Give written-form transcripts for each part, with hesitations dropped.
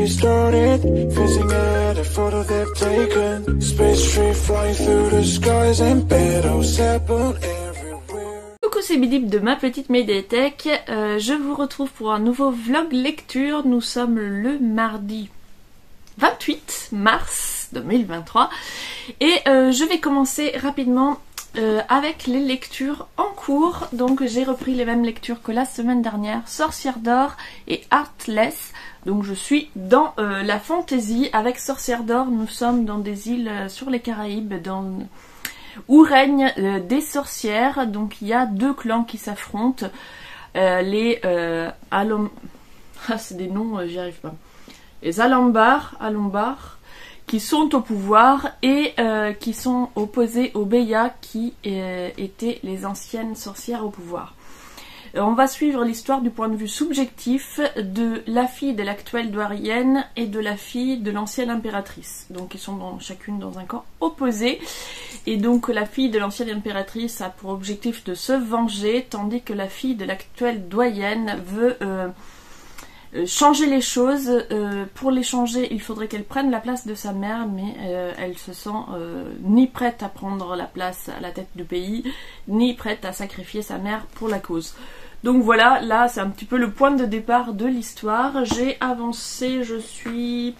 Started fizzing at a photo they've taken. Space tree flying through the skies and petals happen everywhere. Coucou, c'est Bidip de ma petite médiathèque. Je vous retrouve pour un nouveau vlog lecture. Nous sommes le mardi 28 mars 2023 et je vais commencer rapidement avec les lectures en cours. Donc j'ai repris les mêmes lectures que la semaine dernière, Sorcière d'or et Heartless. Donc je suis dans la fantasy avec Sorcière d'or. Nous sommes dans des îles sur les Caraïbes où règnent des sorcières. Donc il y a deux clans qui s'affrontent. Les c'est des noms, j'y arrive pas. Les Alombar qui sont au pouvoir et qui sont opposés aux Beya qui étaient les anciennes sorcières au pouvoir. On va suivre l'histoire du point de vue subjectif de la fille de l'actuelle douarienne et de la fille de l'ancienne impératrice. Donc ils sont chacune dans un camp opposé. Et donc la fille de l'ancienne impératrice a pour objectif de se venger, tandis que la fille de l'actuelle doyenne veut changer les choses. Pour les changer, il faudrait qu'elle prenne la place de sa mère, mais elle se sent ni prête à prendre la place à la tête du pays, ni prête à sacrifier sa mère pour la cause. Donc voilà, là c'est un petit peu le point de départ de l'histoire. J'ai avancé, je suis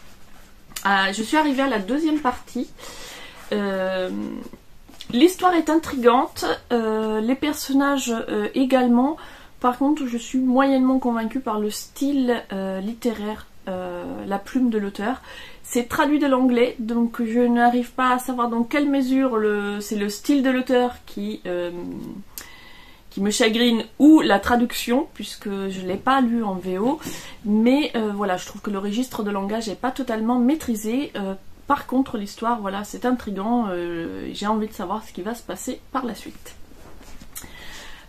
arrivée à la deuxième partie. L'histoire est intrigante, les personnages également. Par contre, je suis moyennement convaincue par le style littéraire, la plume de l'auteur. C'est traduit de l'anglais, donc je n'arrive pas à savoir dans quelle mesure c'est le style de l'auteur qui me chagrine ou la traduction, puisque je ne l'ai pas lu en VO. Mais voilà, je trouve que le registre de langage n'est pas totalement maîtrisé. Par contre, l'histoire, voilà, c'est intriguant. J'ai envie de savoir ce qui va se passer par la suite.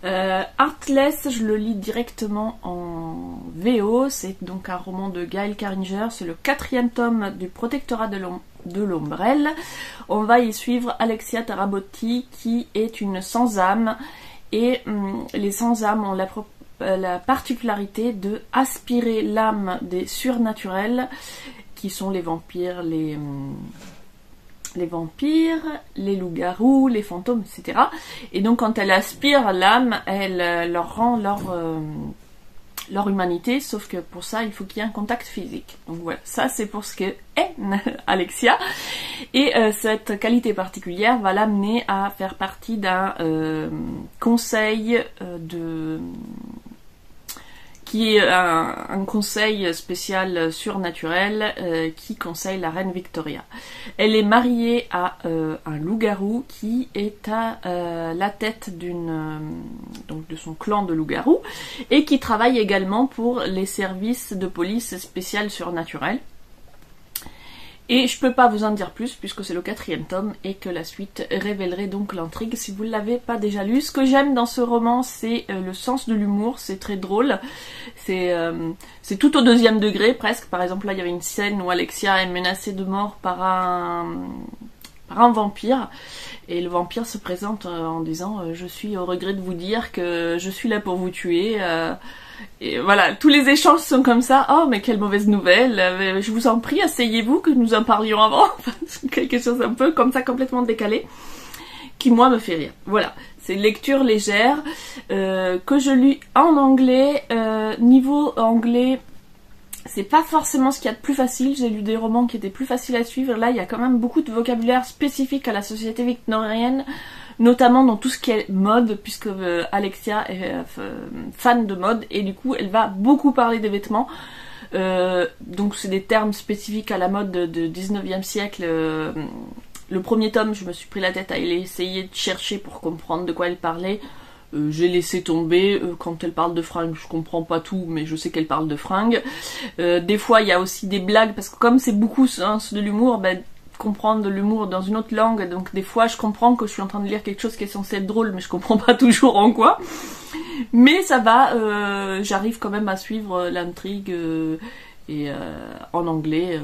Heartless, je le lis directement en VO, c'est donc un roman de Gail Carringer, c'est le 4e tome du Protectorat de l'Ombrelle. On va y suivre Alexia Tarabotti qui est une sans-âme, et les sans-âmes ont la particularité de aspirer l'âme des surnaturels, qui sont les vampires, les loups-garous, les fantômes, etc. Et donc quand elle aspire l'âme, elle leur rend leur humanité, sauf que pour ça, il faut qu'il y ait un contact physique. Donc voilà, ça c'est pour ce que est Alexia. Et cette qualité particulière va l'amener à faire partie d'un conseil qui est un conseil spécial surnaturel qui conseille la reine Victoria. Elle est mariée à un loup-garou qui est à la tête donc de son clan de loup-garou et qui travaille également pour les services de police spéciale surnaturelle. Et je peux pas vous en dire plus puisque c'est le 4e tome et que la suite révélerait donc l'intrigue si vous ne l'avez pas déjà lu. Ce que j'aime dans ce roman, c'est le sens de l'humour, c'est très drôle. C'est tout au 2e degré presque. Par exemple là il y avait une scène où Alexia est menacée de mort par un vampire. Et le vampire se présente en disant je suis au regret de vous dire que je suis là pour vous tuer. Et voilà, tous les échanges sont comme ça. Oh mais quelle mauvaise nouvelle, je vous en prie, asseyez-vous que nous en parlions avant. Quelque chose un peu comme ça, complètement décalé, qui moi me fait rire. Voilà, c'est une lecture légère que je lis en anglais. Niveau anglais, c'est pas forcément ce qu'il y a de plus facile. J'ai lu des romans qui étaient plus faciles à suivre. Là il y a quand même beaucoup de vocabulaire spécifique à la société victorienne, notamment dans tout ce qui est mode, puisque Alexia est fan de mode et du coup elle va beaucoup parler des vêtements. Donc c'est des termes spécifiques à la mode de 19e siècle. Le premier tome, je me suis pris la tête à essayer de chercher pour comprendre de quoi elle parlait. J'ai laissé tomber. Quand elle parle de fringues, je comprends pas tout, mais je sais qu'elle parle de fringues. Des fois il y a aussi des blagues, parce que comme c'est beaucoup de l'humour, ben, comprendre de l'humour dans une autre langue, donc des fois je comprends que je suis en train de lire quelque chose qui est censé être drôle, mais je comprends pas toujours en quoi. Mais ça va, j'arrive quand même à suivre l'intrigue Et en anglais,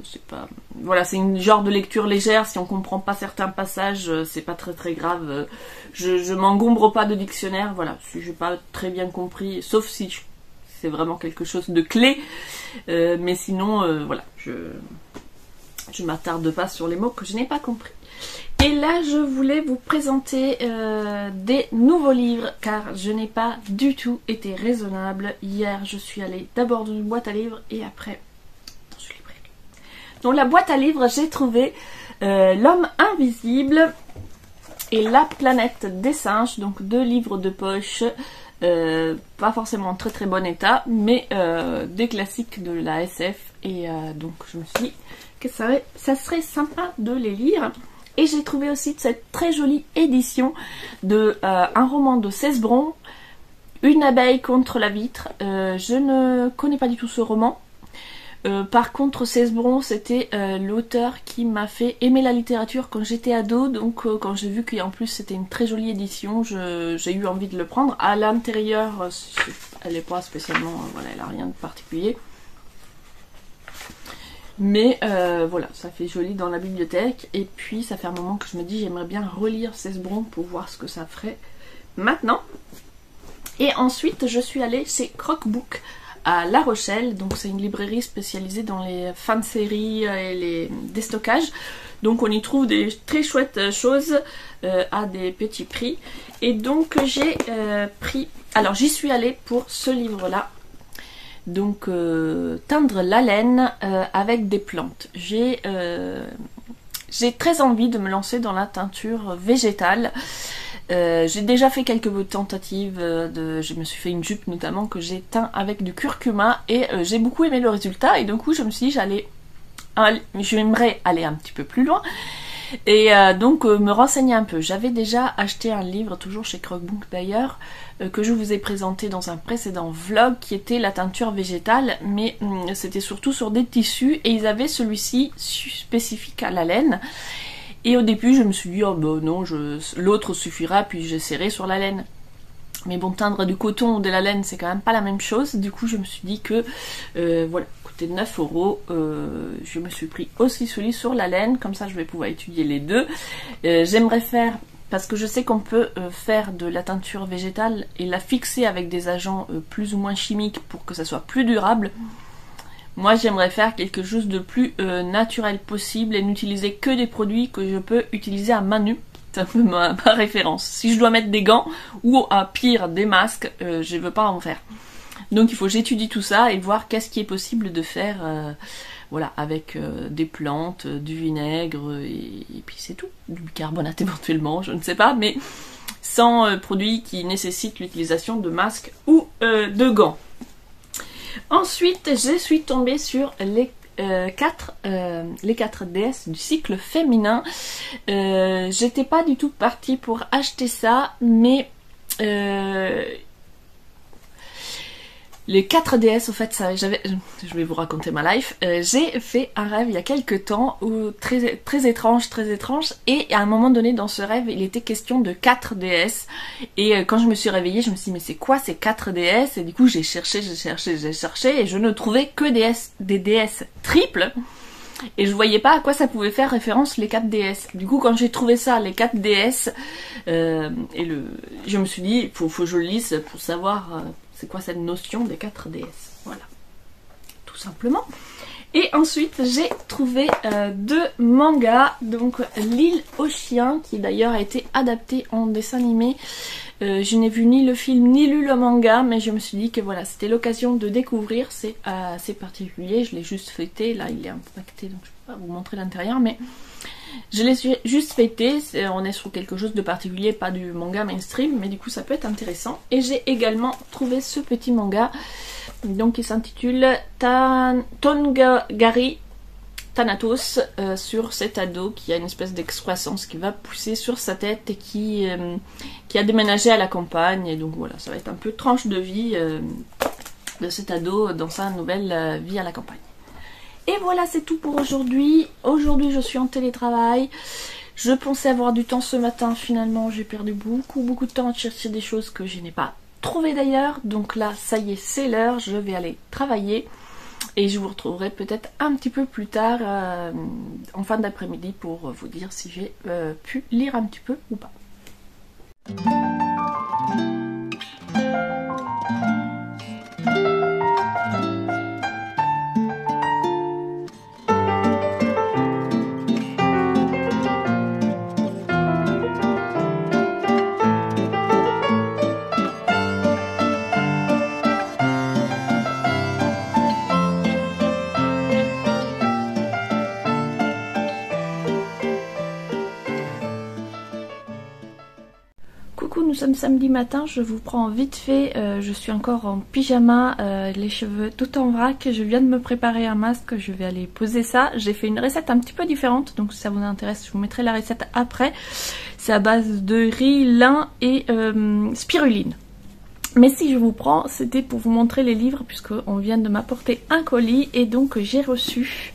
c'est pas... Voilà, c'est une genre de lecture légère. Si on comprend pas certains passages, c'est pas très très grave. Je m'engombre pas de dictionnaire, voilà. Si j'ai pas très bien compris, sauf si c'est vraiment quelque chose de clé. Mais sinon, voilà, je m'attarde pas sur les mots que je n'ai pas compris. Et là, je voulais vous présenter des nouveaux livres, car je n'ai pas du tout été raisonnable. Hier, je suis allée d'abord dans une boîte à livres et après dans une librairie. Dans la boîte à livres, j'ai trouvé L'homme invisible et La planète des singes, donc 2 livres de poche, pas forcément en très très bon état, mais des classiques de la SF. Et donc, je me suis dit que ça serait sympa de les lire. Et j'ai trouvé aussi cette très jolie édition de un roman de Cesbron, Une abeille contre la vitre. Je ne connais pas du tout ce roman. Par contre, Cesbron, c'était l'auteur qui m'a fait aimer la littérature quand j'étais ado. Donc quand j'ai vu qu'en plus c'était une très jolie édition, j'ai eu envie de le prendre. À l'intérieur, elle n'est pas spécialement... voilà, elle n'a rien de particulier. Mais voilà, ça fait joli dans la bibliothèque. Et puis ça fait un moment que je me dis j'aimerais bien relire Cesbron pour voir ce que ça ferait maintenant. Et ensuite je suis allée chez Croquebook à La Rochelle. Donc c'est une librairie spécialisée dans les fins de série et les déstockages. Donc on y trouve des très chouettes choses à des petits prix. Et donc j'ai pris... Alors j'y suis allée pour ce livre là. Donc teindre la laine avec des plantes. J'ai très envie de me lancer dans la teinture végétale. J'ai déjà fait quelques tentatives, je me suis fait une jupe notamment que j'ai teint avec du curcuma et j'ai beaucoup aimé le résultat. Et du coup je me suis dit j'aimerais aller un petit peu plus loin. Et donc me renseigner un peu. J'avais déjà acheté un livre, toujours chez Croquebook d'ailleurs, que je vous ai présenté dans un précédent vlog, qui était la teinture végétale, mais c'était surtout sur des tissus, et ils avaient celui-ci spécifique à la laine. Et au début je me suis dit, oh bah non, l'autre suffira, puis j'essaierai sur la laine. Mais bon, teindre du coton ou de la laine, c'est quand même pas la même chose. Du coup je me suis dit que, voilà, coûtait 9 €, je me suis pris aussi celui sur la laine, comme ça je vais pouvoir étudier les deux. J'aimerais faire... Parce que je sais qu'on peut faire de la teinture végétale et la fixer avec des agents plus ou moins chimiques pour que ça soit plus durable. Moi j'aimerais faire quelque chose de plus naturel possible et n'utiliser que des produits que je peux utiliser à main nue. C'est un peu ma référence. Si je dois mettre des gants ou à pire des masques, je ne veux pas en faire. Donc il faut que j'étudie tout ça et voir qu'est-ce qui est possible de faire... voilà, avec des plantes, du vinaigre et puis c'est tout. Du bicarbonate éventuellement, je ne sais pas, mais sans produits qui nécessitent l'utilisation de masques ou de gants. Ensuite, je suis tombée sur les 4 déesses du cycle féminin. J'étais pas du tout partie pour acheter ça, mais... les 4 déesses, au fait, je vais vous raconter ma life. J'ai fait un rêve il y a quelques temps, très, très étrange, et à un moment donné dans ce rêve, il était question de 4 déesses. Et quand je me suis réveillée, je me suis dit, mais c'est quoi ces 4 déesses? Et du coup, j'ai cherché, et je ne trouvais que des déesses triples. Et je voyais pas à quoi ça pouvait faire référence les 4 déesses. Du coup, quand j'ai trouvé ça, les 4 déesses, je me suis dit, faut que je le lise pour savoir... c'est quoi cette notion des 4 déesses? Voilà, tout simplement. Et ensuite, j'ai trouvé 2 mangas. Donc, L'île aux chiens, qui d'ailleurs a été adapté en dessin animé. Je n'ai vu ni le film ni lu le manga, mais je me suis dit que voilà, c'était l'occasion de découvrir. C'est assez particulier, je l'ai juste feuilleté. Là, il est impacté, donc je ne peux pas vous montrer l'intérieur, mais... je l'ai juste feuilleté, on est sur quelque chose de particulier, pas du manga mainstream, mais du coup ça peut être intéressant. Et j'ai également trouvé ce petit manga, donc il s'intitule Tongari Thanatos, sur cet ado qui a une espèce d'excroissance qui va pousser sur sa tête et qui a déménagé à la campagne. Et donc voilà, ça va être un peu tranche de vie de cet ado dans sa nouvelle vie à la campagne. Et voilà, c'est tout pour aujourd'hui. Aujourd'hui, je suis en télétravail. Je pensais avoir du temps ce matin. Finalement, j'ai perdu beaucoup de temps à chercher des choses que je n'ai pas trouvées d'ailleurs. Donc là, ça y est, c'est l'heure. Je vais aller travailler. Et je vous retrouverai peut-être un petit peu plus tard, en fin d'après-midi, pour vous dire si j'ai pu lire un petit peu ou pas. Coucou, nous sommes samedi matin, je vous prends vite fait, je suis encore en pyjama, les cheveux tout en vrac, je viens de me préparer un masque, je vais aller poser ça. J'ai fait une recette un petit peu différente, donc si ça vous intéresse, je vous mettrai la recette après. C'est à base de riz, lin et spiruline. Mais si je vous prends, c'était pour vous montrer les livres, puisqu'on vient de m'apporter un colis, et donc j'ai reçu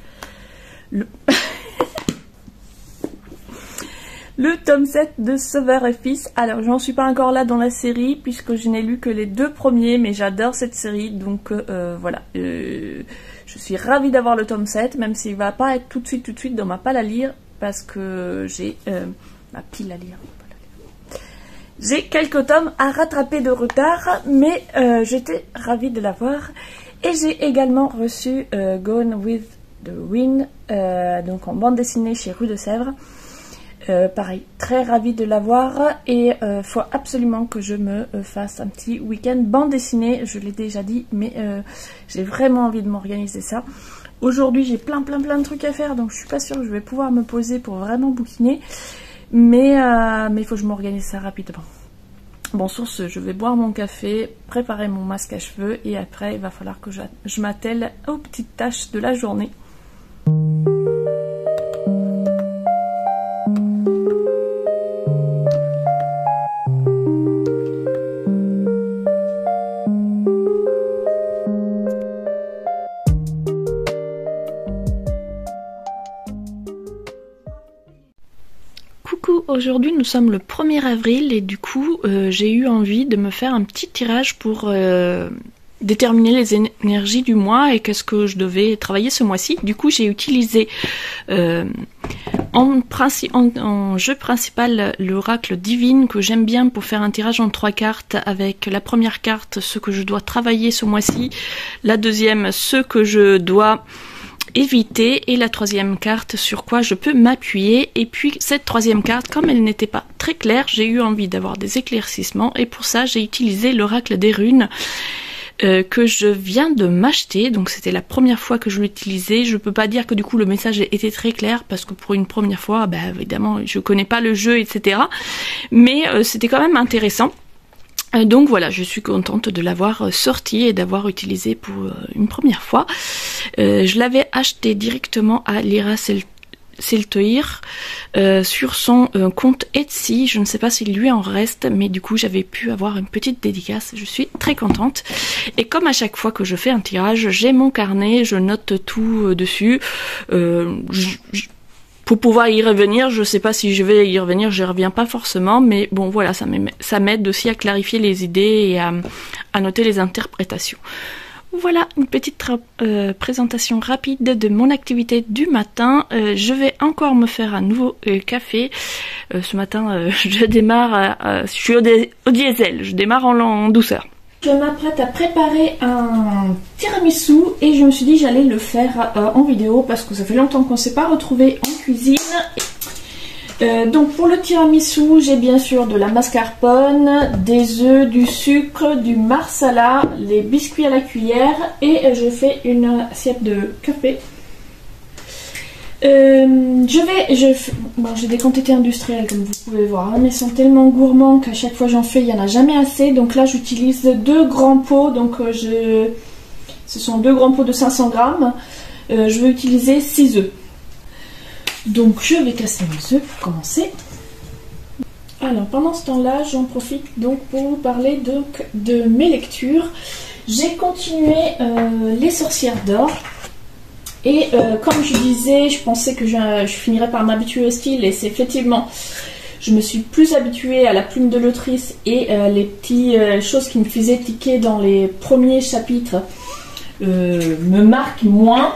le... le tome 7 de Sauveur et Fils. Alors, j'en suis pas encore là dans la série, puisque je n'ai lu que les 2 premiers, mais j'adore cette série, donc voilà. Je suis ravie d'avoir le tome 7, même s'il va pas être tout de suite dans ma pile à lire, parce que j'ai ma pile à lire. J'ai quelques tomes à rattraper de retard, mais j'étais ravie de l'avoir. Et j'ai également reçu Gone with the Wind, donc en bande dessinée chez Rue de Sèvres. Pareil, très ravie de l'avoir, et faut absolument que je me fasse un petit week-end bande dessinée, je l'ai déjà dit, mais j'ai vraiment envie de m'organiser ça. Aujourd'hui j'ai plein de trucs à faire, donc je suis pas sûre que je vais pouvoir me poser pour vraiment bouquiner, mais il faut que je m'organise ça rapidement. Bon, sur ce, je vais boire mon café, préparer mon masque à cheveux, et après il va falloir que je m'attelle aux petites tâches de la journée. Coucou, aujourd'hui nous sommes le 1er avril et du coup j'ai eu envie de me faire un petit tirage pour déterminer les énergies du mois et qu'est-ce que je devais travailler ce mois-ci. Du coup j'ai utilisé en jeu principal l'oracle divine que j'aime bien pour faire un tirage en 3 cartes, avec la première carte ce que je dois travailler ce mois-ci, la deuxième ce que je dois éviter, et la troisième carte sur quoi je peux m'appuyer. Et puis cette troisième carte, comme elle n'était pas très claire, j'ai eu envie d'avoir des éclaircissements, et pour ça j'ai utilisé l'oracle des runes que je viens de m'acheter. Donc c'était la première fois que je l'utilisais. Je peux pas dire que du coup le message était très clair, parce que pour une première fois, bah évidemment je connais pas le jeu, etc. Mais c'était quand même intéressant. Donc voilà, je suis contente de l'avoir sorti et d'avoir utilisé pour une première fois. Je l'avais acheté directement à Lyra Seltoir sur son compte Etsy. Je ne sais pas s'il lui en reste, mais du coup j'avais pu avoir une petite dédicace. Je suis très contente. Et comme à chaque fois que je fais un tirage, j'ai mon carnet, je note tout dessus. Pour pouvoir y revenir, je sais pas si je vais y revenir, je reviens pas forcément, mais bon voilà, ça m'aide aussi à clarifier les idées et à noter les interprétations. Voilà une petite présentation rapide de mon activité du matin. Je vais encore me faire un nouveau café. Ce matin, je démarre, je suis au diesel, je démarre en douceur. Je m'apprête à préparer un tiramisu et je me suis dit que j'allais le faire en vidéo parce que ça fait longtemps qu'on ne s'est pas retrouvé en cuisine. Donc pour le tiramisu, j'ai bien sûr de la mascarpone, des œufs, du sucre, du marsala, les biscuits à la cuillère, et je fais une assiette de café. J'ai des quantités industrielles comme vous pouvez voir, hein, mais ils sont tellement gourmands qu'à chaque fois j'en fais, il n'y en a jamais assez. Donc là j'utilise 2 grands pots, donc ce sont 2 grands pots de 500 grammes. Je vais utiliser 6 œufs. Donc je vais casser mes œufs pour commencer. Alors pendant ce temps-là, j'en profite donc pour vous parler donc de mes lectures. J'ai continué Les Sorcières d'Or. Et comme je disais, je pensais que je finirais par m'habituer au style, et c'est effectivement, je me suis plus habituée à la plume de l'autrice et les petites choses qui me faisaient tiquer dans les premiers chapitres me marque moins.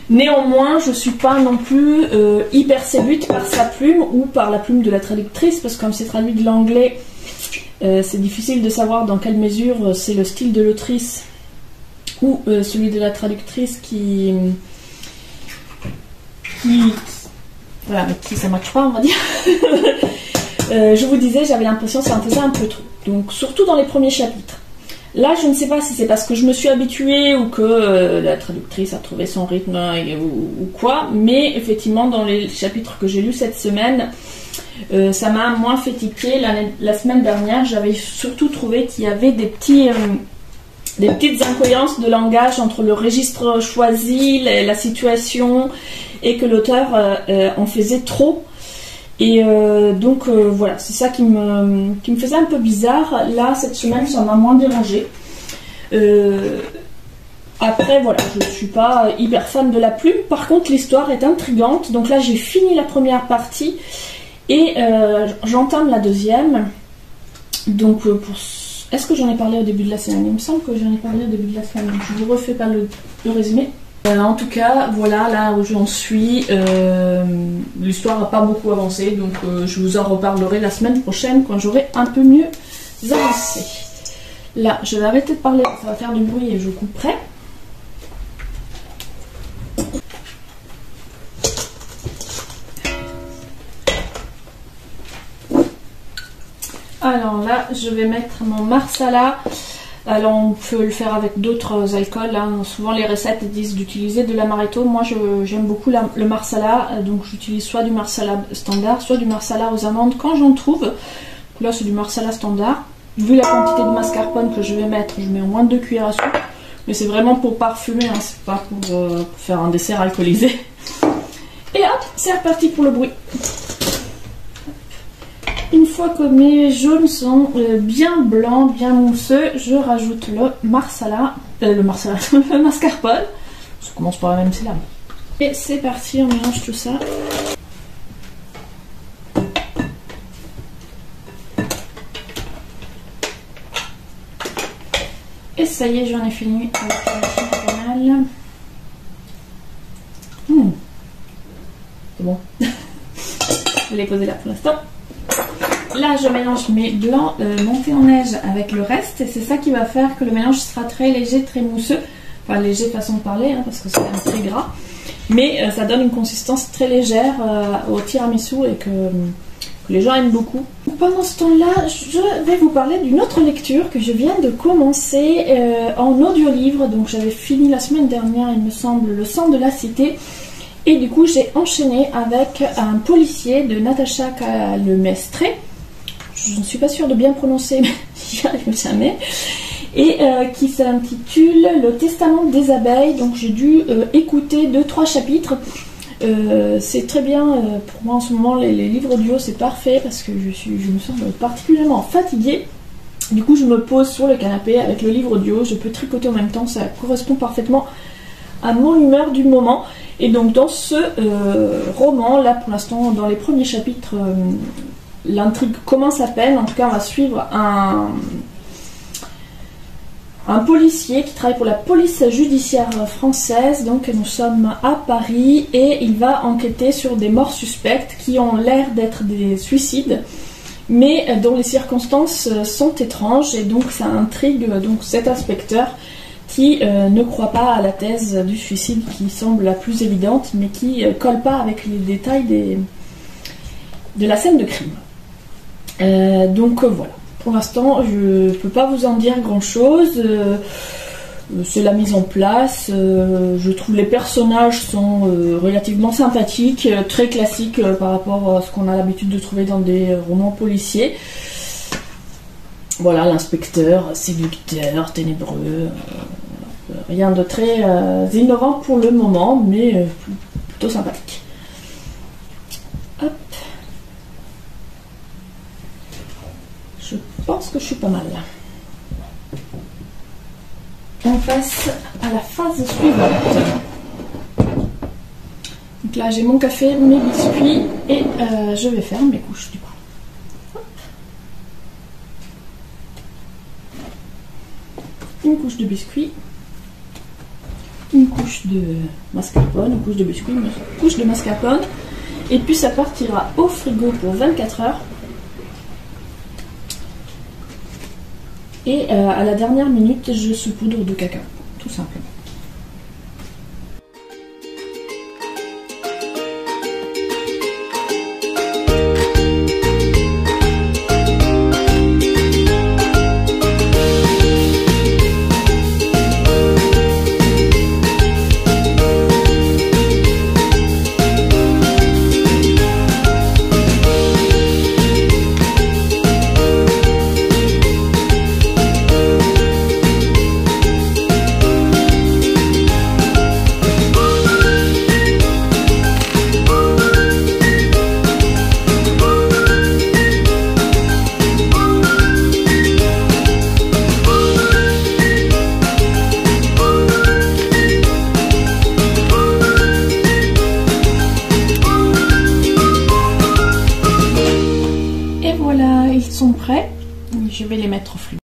Néanmoins, je suis pas non plus hyper séduite par sa plume ou par la plume de la traductrice, parce que comme c'est traduit de l'anglais, c'est difficile de savoir dans quelle mesure c'est le style de l'autrice ou celui de la traductrice qui voilà, avec qui ça marche pas, on va dire. Je vous disais, j'avais l'impression que ça en faisait un peu trop. Donc, surtout dans les premiers chapitres. Là, je ne sais pas si c'est parce que je me suis habituée ou que la traductrice a trouvé son rythme ou quoi, mais effectivement, dans les chapitres que j'ai lus cette semaine, ça m'a moins fait tiquer. La semaine dernière, j'avais surtout trouvé qu'il y avait des petites incohérences de langage entre le registre choisi, la situation, et que l'auteur en faisait trop. Et donc voilà, c'est ça qui me faisait un peu bizarre. Là, cette semaine, ça m'a moins dérangé. Après, voilà, je ne suis pas hyper fan de la plume. Par contre, l'histoire est intrigante. Donc là, j'ai fini la première partie et j'entame la deuxième. Donc, est-ce que j'en ai parlé au début de la semaine? Il me semble que j'en ai parlé au début de la semaine. Donc, je ne vous refais pas le résumé. En tout cas, voilà, là où j'en suis, l'histoire n'a pas beaucoup avancé, donc je vous en reparlerai la semaine prochaine quand j'aurai un peu mieux avancé. Là, je vais arrêter de parler, ça va faire du bruit et je couperai. Alors là, je vais mettre mon marsala. Alors on peut le faire avec d'autres alcools, hein. Souvent les recettes disent d'utiliser de l'amaretto. Moi j'aime beaucoup le marsala, donc j'utilise soit du marsala standard, soit du marsala aux amandes quand j'en trouve. Là c'est du marsala standard. Vu la quantité de mascarpone que je vais mettre, je mets au moins 2 cuillères à soupe. Mais c'est vraiment pour parfumer, hein. C'est pas pour faire un dessert alcoolisé. Et hop, c'est reparti pour le bruit. Une fois que mes jaunes sont bien blancs, bien mousseux, je rajoute le marsala, le mascarpone. Ça commence par la même syllabe. Et c'est parti, on mélange tout ça. Et ça y est, j'en ai fini avec la canal. C'est bon. Je l'ai posé là pour l'instant. Là, je mélange mes blancs montés en neige avec le reste. Et c'est ça qui va faire que le mélange sera très léger, très mousseux. Enfin, léger façon de parler, hein, parce que c'est très gras. Mais ça donne une consistance très légère au tiramisu et que les gens aiment beaucoup. Pendant ce temps-là, je vais vous parler d'une autre lecture que je viens de commencer en audio-livre. Donc, j'avais fini la semaine dernière, il me semble, Le sang de la cité. Et du coup, j'ai enchaîné avec un policier de Natacha Calemestre. Je ne suis pas sûre de bien prononcer, mais j'y arrive jamais. Et qui s'intitule Le testament des abeilles. Donc j'ai dû écouter 2-3 chapitres. C'est très bien pour moi en ce moment, les livres audio, c'est parfait parce que je me sens particulièrement fatiguée. Du coup, je me pose sur le canapé avec le livre audio. Je peux tricoter en même temps, ça correspond parfaitement à mon humeur du moment. Et donc dans ce roman, là pour l'instant, dans les premiers chapitres, l'intrigue commence à peine. En tout cas, on va suivre un policier qui travaille pour la police judiciaire française. Donc nous sommes à Paris et il va enquêter sur des morts suspectes qui ont l'air d'être des suicides, mais dont les circonstances sont étranges. Et donc ça intrigue donc cet inspecteur qui ne croit pas à la thèse du suicide qui semble la plus évidente, mais qui colle pas avec les détails de la scène de crime. Donc voilà, pour l'instant je ne peux pas vous en dire grand chose. C'est la mise en place. Je trouve les personnages sont relativement sympathiques, très classiques par rapport à ce qu'on a l'habitude de trouver dans des romans policiers. Voilà, l'inspecteur séducteur, ténébreux, rien de très innovant pour le moment, mais plutôt sympathique. Hop. Je pense que je suis pas mal. On passe à la phase suivante. Donc là j'ai mon café, mes biscuits et je vais faire mes couches du coup. Une couche de biscuits une couche de mascarpone, une couche de biscuit, une couche de mascarpone. Et puis ça partira au frigo pour 24 heures. Et à la dernière minute, je saupoudre de cacao, tout simplement. Ils sont prêts, je vais les mettre au frigo.